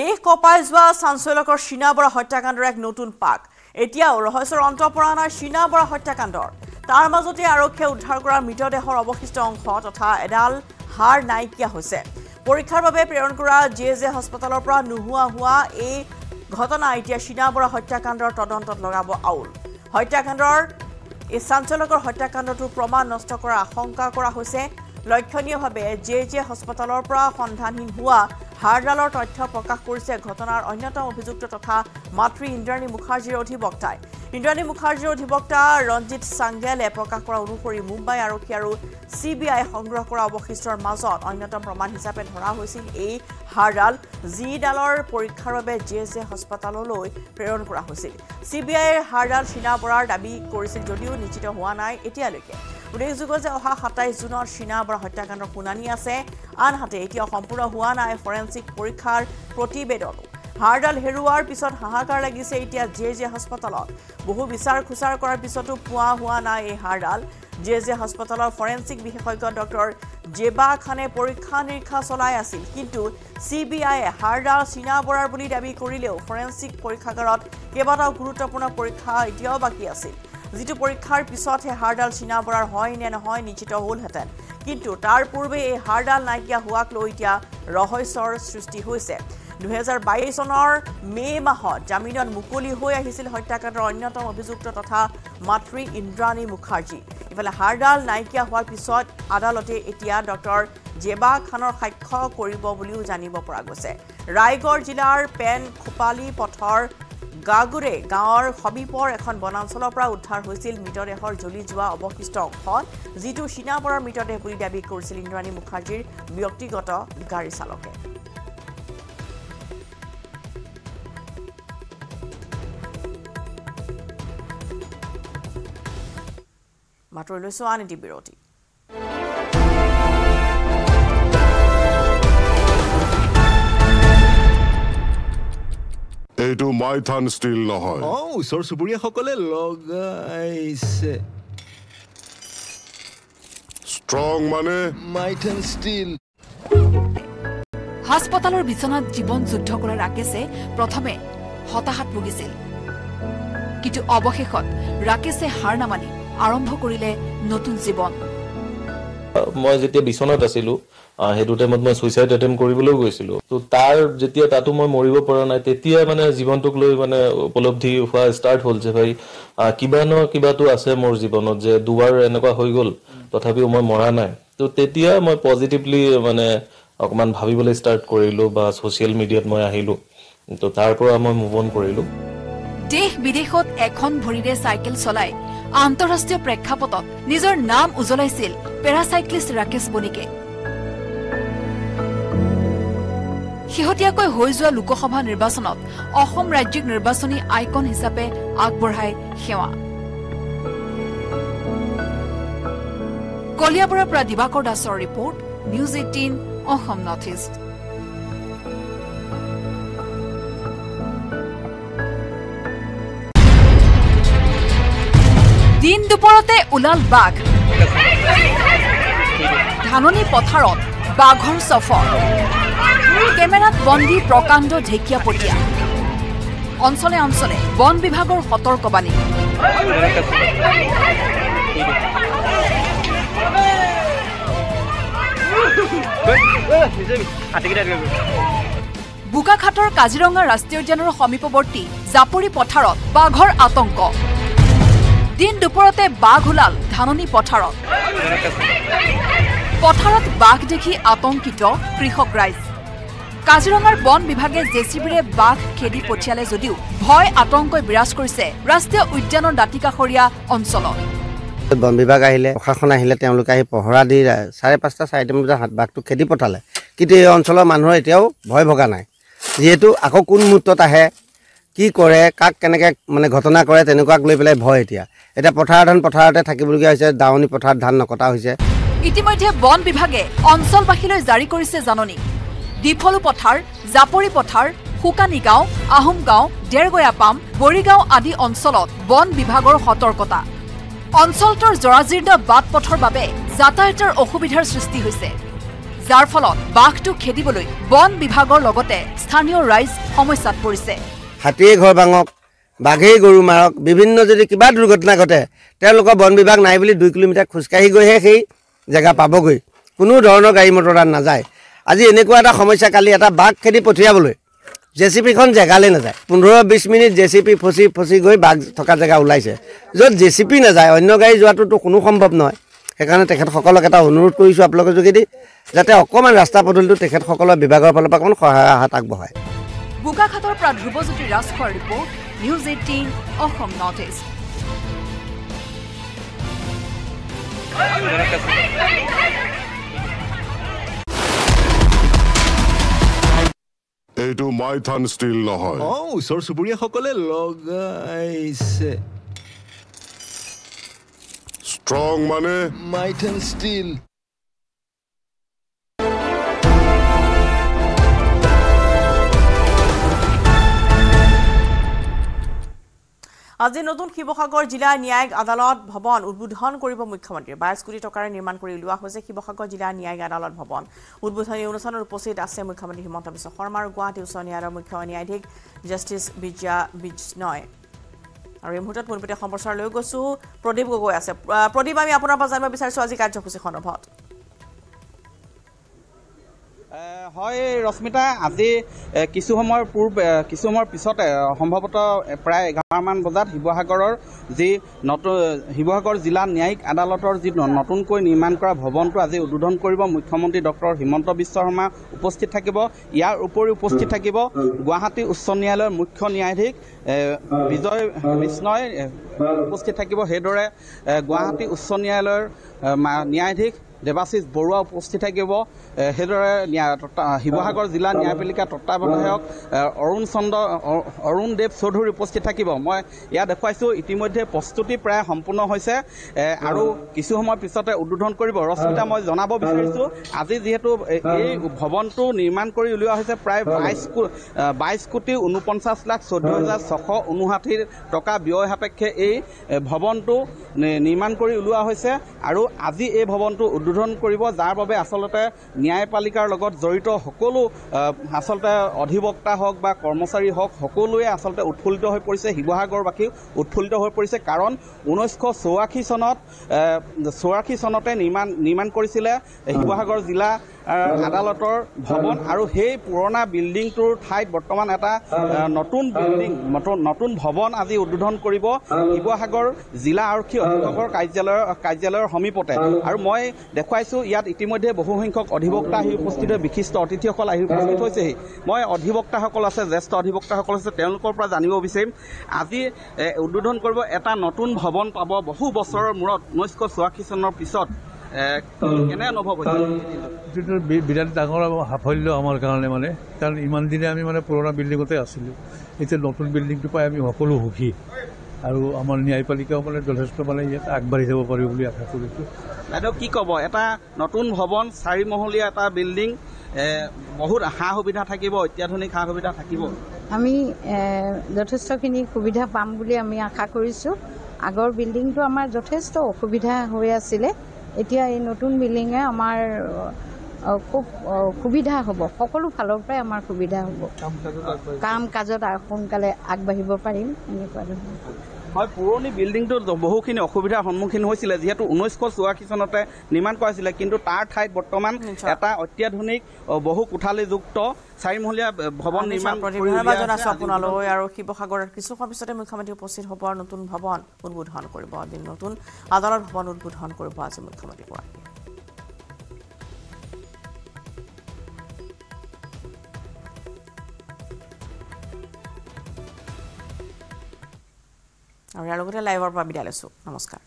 দেশ কঁপাই যোৱা চাঞ্চল্যকৰ শীনা বৰা হত্যাকাণ্ডৰ এক নতুন পাক এতিয়াও ৰহস্যৰ অন্ত পৰা নাই শীনা বৰা হত্যাকাণ্ডৰ তাৰ মাজতে আৰক্ষীয়ে উদ্ধাৰ কৰা মৃতদেহৰ অৱশিষ্ট অংশ তথা এডাল হাড় নাইকিয়া হৈছে পৰীক্ষাৰ বাবে প্ৰেৰণ কৰা জে হাস্পতালৰ পৰা নোহোৱা হোৱা এই ঘটনা এতিয়া শীনা বৰা হত্যাকাণ্ডৰ তদন্তত লগাব আউল হত্যাকাণ্ডৰ এই চাঞ্চল্যকৰ হত্যাকাণ্ডটো প্ৰমাণ নষ্ট কৰাৰ আশংকা কৰা হৈছে লক্ষণীয়ভাৱে জে হাস্পতালৰ পৰা সন্ধানহীন হোৱা হাড়ডালৰ তথ্য প্ৰকাশ কৰিছে ঘটনাৰ অন্যতম অভিযুক্ত তথা মাতৃ ইন্দ্ৰাণী মুখাৰ্জীৰ অধিবক্তাই ইন্দ্ৰাণী মুখাৰ্জীৰ অধিবক্তা ৰঞ্জিত সাংগেলে প্ৰকাশ কৰা অনুসৰি মুম্বাই আৰক্ষী আৰু CBI সংগ্ৰহ কৰা অৱশিষ্টৰ মাজত অন্যতম প্ৰমাণ হিচাপে ধৰা হৈছিল এই হাড়ডাল জিডালৰ পৰীক্ষাৰ বাবে জে হাস্পতাললৈ প্ৰেৰণ কৰা হৈছিল CBIৰ হাড়ডাল শীনা বৰাৰ দাবী কৰিছিল যদিও নিশ্চিত হোৱা নাই এতিয়ালৈকে উল্লেখযোগ্য যে অহা 27 জুনত শীনা বৰা হত্যাকাণ্ডৰ শুনানি আছে আনহাতে এতিয়া সম্পূৰ্ণ হোৱা নাই ফৰেনচিক পৰীক্ষাৰ প্ৰতিবেদন হাড়ডাল হেৰুৱাৰ পিছত হাহাকাৰ লাগিছে এতিয়া জে হাস্পতালত বহু বিচাৰ খুচাৰ কৰাৰ পিছতো পোৱা হোৱা নাই এই হাড়ডাল জে হাস্পতালৰ ফৰেনচিক বিশেষজ্ঞ ডক্টৰ জেবা খানে পৰীক্ষা নিৰীক্ষা চলাই আছিল কিন্তু CBIয়ে হাড়ডাল শীনা বৰাৰ বুলি দাবী কৰিলেও ফৰেনচিক পৰীক্ষাগাৰত কেইবাটাও গুৰুত্বপূৰ্ণ পৰীক্ষা এতিয়াও বাকী আছিল যিটো পৰীক্ষাৰ পিছতহে হাড়ডাল শীনা বৰাৰ হয় নে নহয় নিশ্চিত হ'লহেঁতেন কিন্তু তাৰ পূৰ্বে এই হাড়ডাল নাইকিয়া হোৱাক লৈ এতিয়া ৰহস্যৰ সৃষ্টি হৈছে 2022 চনৰ মে মাহত জামিনত মুকলি হৈ আহিছিল হত্যাকাণ্ডৰ অন্যতম অভিযুক্ত তথা মাতৃ ইন্দ্ৰাণী মুখাৰ্জী ইফালে হাড়ডাল নাইকিয়া হোৱাৰ পিছত আদালতে এতিয়া ডক্টৰ জেবা খানৰ সাক্ষ্য কৰিব বুলিও জানিব পৰা গৈছে ৰায়গড় জিলাৰ পেন খোপালি পথৰ গাগুৰে গাঁৱৰ সমীপৰ এখন বনাঞ্চলৰ পৰা উদ্ধাৰ হৈছিল মৃতদেহৰ জ্বলি যোৱা অৱশিষ্ট অংশ যিটো শীনা বৰাৰ মৃতদেহ বুলি দাবী কৰিছিল ইন্দ্ৰাণী মুখাৰ্জীৰ ব্যক্তিগত গাড়ী চালকে মাত্ৰ লৈছো আন এটি বিৰতি এইটো মাইথান ষ্টিল নহয় ওচৰ চুবুৰীয়াসকলে লগাইছে ষ্ট্ৰং মানে মাইথান ষ্টিল হাস্পতালৰ বিছনাত জীৱন যুদ্ধ কৰা ৰাকেশে প্ৰথমে হতাশাত ভুগিছিল কিন্তু অৱশেষত ৰাকেশে হাৰ নামানি আৰম্ভ কৰিলে নতুন জীৱন মই যেতিয়া বিছনাত আছিলো হেতু টাইমত মই সুইসাইড এটেম্প কৰিবলৈ গৈছিলো তো তাৰ যেতিয়া তাতো মই মৰিব পৰা নাই তেতিয়া মানে জীৱনটোক লৈ মানে উপলব্ধি হোৱা ষ্টাৰ্ট হ'ল যে ভাই কিবাটো আছে মোৰ জীৱনত যে দুবাৰ এনেকুৱা হৈ গ'ল তথাপিও মই মৰা নাই তো তেতিয়া মই পজিটিভলি মানে অকমান ভাবিবলৈ ষ্টাৰ্ট কৰিলো বা সোশ্যাল মিডিয়াত মই আহিলো তো তাৰ পৰা মই মুভ অন কৰিলো দেশ বিদেশত এখন ভৰিৰে সাইকেল চলাই আন্তঃৰাষ্ট্ৰীয় প্ৰেক্ষাপটত নিজৰ নাম উজলাইছিল পেৰাসাইক্লিষ্ট ৰাকেশ বনিকে শেহতীয়াকৈ হৈ যোৱা লোকসভা নিৰ্বাচনত অসম ৰাজ্যিক নিৰ্বাচনী আইকন হিচাপে আগবঢ়াই সেৱা কলিয়াবৰৰ পৰা দিবাকৰ দাসৰ report news 18 Assam north east দিন দুপৰতে ওলাল বাঘ ধাননি পথাৰত বাঘৰ সফৰ কেমেৰাত বন্দী প্ৰকাণ্ড ঢেকিয়াপতীয়া অঞ্চলে অঞ্চলে বন বিভাগৰ সতৰ্কবাণী বোকাখাটৰ কাজিৰঙা ৰাষ্ট্ৰীয় উদ্যানৰ সমীপৱৰ্তী জাপৰি পথাৰত বাঘৰ আতংক দিন দুপৰতে বাঘ ওলাল ধাননি পথাৰত পথাৰত বাঘ দেখি আতংকিত কৃষক ৰাইজ কাজিৰঙাৰ বন বিভাগে জেচিবিৰে বাঘ খেদি পঠিয়ালে যদিও ভয় আতংকই বিৰাজ কৰিছে ৰাষ্ট্ৰীয় উদ্যানৰ দাঁতিকাষৰীয়া অঞ্চলত বন বিভাগ আহিলে প্ৰশাসন আহিলে তেওঁলোকে আহি পহৰা দি 5:30 4:00 বজাত বাঘটো খেদি পঠালে কিন্তু এই অঞ্চলৰ মানুহৰ এতিয়াও ভয় ভগা নাই যেহেতু আকৌ কোন মুহূৰ্তত আহে কি কৰে কাক কেনেকৈ মানে ঘটনা কৰে তেনেকুৱাক লৈ পেলাই ভয় এতিয়া পথাৰতে থাকিবলগীয়া হৈছে দাৱনি পথাৰত ধান নকটা হৈছে ইতিমধ্যে বন বিভাগে অঞ্চলবাসীলৈ জাৰি কৰিছে জাননী ডিফলু পথাৰ জাপৰি পথাৰ হুকানি গাঁও আহোম গাঁও ডেৰগয়া পাম বৰিগাঁও আদি অঞ্চলত বন বিভাগৰ সতৰ্কতা অঞ্চলটোৰ জৰাজীৰ্ণ বাট পথৰ বাবে যাতায়াতৰ অসুবিধাৰ সৃষ্টি হৈছে যাৰ ফলত বাঘটো খেদিবলৈ বন বিভাগৰ লগতে স্থানীয় ৰাইজ সমস্যাত পৰিছে। হাতীয়ে ঘৰ ভাঙক, বাঘেই গৰু মাৰক, বিভিন্ন যদি কিবা দুৰ্ঘটনা ঘটে তেওঁলোকৰ বন বিভাগ নাই বুলি 2 কিলোমিটাৰ খোজকাঢ়ি গৈহে সেই জেগা পাবগৈ। কোনো ধৰণৰ গাড়ী মটৰ তাত নাযায়। আজি এনেকুৱা এটা সমস্যা, কালি এটা বাঘ খেদি পঠিয়াবলৈ জেচিপিখন জেগালৈ নাযায়। 15-20 মিনিট জেচিপি ফচি গৈ বাঘ থকা জেগা ওলাইছে। য'ত জেচিপি নাযায় অন্য গাড়ী যোৱাটোতো কোনো সম্ভৱ নহয়। সেইকাৰণে তেখেতসকলক এটা অনুৰোধ কৰিছোঁ আপোনালোকৰ যোগেদি যাতে অকণমান ৰাস্তা পদূলিটো তেখেতসকলৰ বিভাগৰ ফালৰ পৰা অকণমান সহায়ৰ হাত আগবঢ়ায়। বোকাখাতৰ পৰা ধ্ৰুৱজ্যোতি ৰাজখোৱাৰ report, news 18 Assam north east. এইটো মাইথান ষ্টীল নহয়। ওচৰ চুবুৰীয়াসকলে লগাইছে। ষ্ট্ৰং মানে মাইথান ষ্টীল। আজি নতুন শিৱসাগৰ জিলা ন্যায়িক আদালত ভৱন উদ্বোধন কৰিব মুখ্যমন্ত্ৰী। 22 কোটি টকাৰে নিৰ্মাণ কৰি উলিওৱা হৈছে শিৱসাগৰ জিলা ন্যায়িক আদালত ভৱন। উদ্বোধনী অনুষ্ঠানত উপস্থিত আছে মুখ্যমন্ত্ৰী হিমন্ত বিশ্ব শৰ্মা আৰু গুৱাহাটী উচ্চ ন্যায়ালয়ৰ মুখ্য ন্যায়াধীশ জাষ্টিছ বিজয়া বিজনয়। আৰু এই মুহূৰ্তত পোনপটীয়া সম্প্ৰচাৰ লৈ গৈছোঁ, প্ৰদীপ গগৈ আছে। প্ৰদীপ, আমি আপোনাৰ পৰা জানিব বিচাৰিছোঁ আজি কাৰ্যসূচী সন্দৰ্ভত। হয় ৰশ্মিতা, আজি কিছু সময়ৰ পিছতে সম্ভৱতঃ প্ৰায় 11মান বজাত শিৱসাগৰৰ যি শিৱসাগৰ জিলা ন্যায়িক আদালতৰ যি নতুনকৈ নিৰ্মাণ কৰা ভৱনটো আজি উদ্বোধন কৰিব মুখ্যমন্ত্ৰী ডক্টৰ হিমন্ত বিশ্ব শৰ্মা উপস্থিত থাকিব। ইয়াৰ উপৰিও উপস্থিত থাকিব গুৱাহাটী উচ্চ ন্যায়ালয়ৰ মুখ্য ন্যায়াধীশ বিজয় বিষ্ণয় উপস্থিত থাকিব। সেইদৰে গুৱাহাটী উচ্চ ন্যায়ালয়ৰ ন্যায়াধীশ দেৱাশিষ বৰুৱা উপস্থিত থাকিব। সেইদৰে শিৱসাগৰ জিলা ন্যায়পালিকা তত্ত্বাৱধায়ক অৰুণ দেৱ চৌধুৰী উপস্থিত থাকিব। মই ইয়াত দেখুৱাইছোঁ ইতিমধ্যে প্ৰস্তুতি প্ৰায় সম্পূৰ্ণ হৈছে আৰু কিছু সময়ৰ পিছতে উদ্বোধন কৰিব। ৰশ্মিতা, মই জনাব বিচাৰিছোঁ আজি যিহেতু এই ভৱনটো নিৰ্মাণ কৰি উলিওৱা হৈছে প্ৰায় 22 কোটি 49,14,659 টকা ব্যয় সাপেক্ষে এই ভৱনটো নিৰ্মাণ কৰি উলিওৱা হৈছে আৰু আজি এই ভৱনটো উদ্বোধন কৰিব, যাৰ বাবে আচলতে ন্যায়পালিকাৰ লগত জড়িত সকলো আচলতে অধিবক্তা হওক বা কৰ্মচাৰী হওক সকলোৱে আচলতে উৎফুল্লিত হৈ পৰিছে। শিৱসাগৰবাসী উৎফুল্লিত হৈ পৰিছে কাৰণ 1984 চনতে নিৰ্মাণ কৰিছিলে শিৱসাগৰ জিলা আদালতৰ ভৱন আৰু সেই পুৰণা বিল্ডিংটোৰ ঠাইত বৰ্তমান এটা নতুন ভৱন আজি উদ্বোধন কৰিব শিৱসাগৰ জিলা আৰক্ষী অধীক্ষকৰ কাৰ্যালয়ৰ সমীপতে। আৰু মই দেখুৱাইছোঁ ইয়াত ইতিমধ্যে বহুসংখ্যক অধিবক্তা আহি উপস্থিত হৈ বিশিষ্ট অতিথিসকল আহি উপস্থিত হৈছেহি। মই অধিবক্তাসকল আছে, জ্যেষ্ঠ অধিবক্তাসকল আছে, তেওঁলোকৰ পৰা জানিব বিচাৰিম আজি উদ্বোধন কৰিব এটা নতুন ভৱন পাব বহু বছৰৰ মূৰত 1984 চনৰ পিছত। কেনে অনুভৱ হৈছে? বিৰাট ডাঙৰ সাফল্য আমাৰ কাৰণে, কাৰণ ইমান দিনে আমি পুৰণা বিল্ডিঙতে আছিলোঁ। এতিয়া নতুন বিল্ডিংটো পাই আমি সকলো সুখী আৰু আমাৰ ন্যায়পালিকাও যথেষ্ট ইয়াত আগবাঢ়ি যাব পাৰিব বুলি আশা কৰিছোঁ। বাইদেউ কি ক'ব, এটা নতুন ভৱন 4 মহলীয়া এটা বিল্ডিং, বহুত সা সুবিধা থাকিব, অত্যাধুনিক সা সুবিধা থাকিব। আমি যথেষ্টখিনি সুবিধা পাম বুলি আমি আশা কৰিছোঁ। আগৰ বিল্ডিংটো আমাৰ যথেষ্ট অসুবিধা হৈ আছিলে, এতিয়া এই নতুন বিল্ডিঙে আমাৰ খুব সুবিধা হ'ব, সকলো ফালৰ পৰাই আমাৰ সুবিধা হ'ব, কাম কাজত সোনকালে আগবাঢ়িব পাৰিম এনেকুৱা ধৰণৰ। হয়, পুৰণি বিল্ডিংটোত বহুখিনি অসুবিধাৰ সন্মুখীন হৈছিলে যিহেতু 1984 চনতে নিৰ্মাণ কৰা হৈছিলে, কিন্তু তাৰ ঠাইত বৰ্তমান এটা অত্যাধুনিক বহু কোঠালীযুক্ত 4 মহলীয়া ভৱন নিৰ্মাণ জনাইছোঁ আপোনালৈ। আৰু শিৱসাগৰৰ কিছু সময়ৰ পিছতে মুখ্যমন্ত্ৰী উপস্থিত হ'ব আৰু নতুন ভৱন উদ্বোধন কৰিব। নতুন আদালত ভৱন উদ্বোধন কৰিব আজি মুখ্যমন্ত্ৰীগৰাকী। আৰু ইয়াৰ লগতে লাইভৰ পৰা বিদায় লৈছোঁ। নমস্কাৰ।